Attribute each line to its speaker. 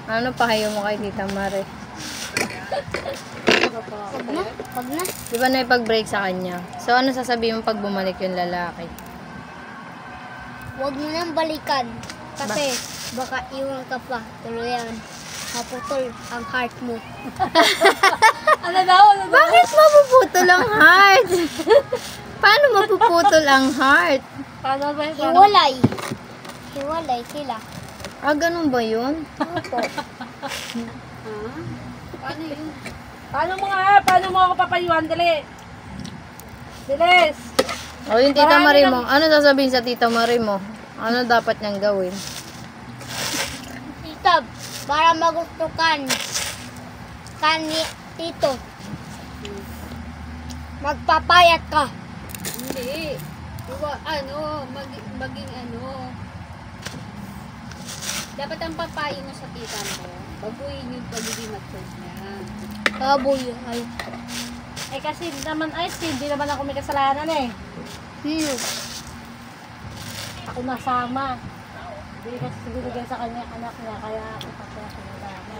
Speaker 1: Ano pahayo mo kay Tita Mare?
Speaker 2: Pag na.
Speaker 1: Di ba na ipag-break sa kanya? So, ano sasabihin mo pag bumalik yung lalaki?
Speaker 2: Huwag mo nang balikan. Kasi baka iwan ka pa. Tuluyan. Maputol ang heart mo.
Speaker 3: Ano daw?
Speaker 1: Bakit mapuputol ang heart? Paano mapuputol ang heart?
Speaker 3: Paano ba yun?
Speaker 2: Hiwalay. Hiwalay sila.
Speaker 1: Ah, ganun ba yun?
Speaker 2: Opo.
Speaker 3: Paano yun? Paano mo ako papayuan? Dali. Bilis.
Speaker 1: O, yung Tita Mare mo. Ano sasabihin sa Tita Mare mo? Ano dapat niyang gawin?
Speaker 2: Tita, para magustuhan ni Tito. Magpapayat ka.
Speaker 3: Hindi. Maging ano. Dapat ang papayo mo sa tita mo, baguhin yung pagiging mature niya.
Speaker 2: Baboy. Ay.
Speaker 3: Eh kasi naman, hindi naman ako may kasalanan eh. Ako nasama. Hindi kasi binigay sa kanya anak niya, kaya ako pati ako nasama.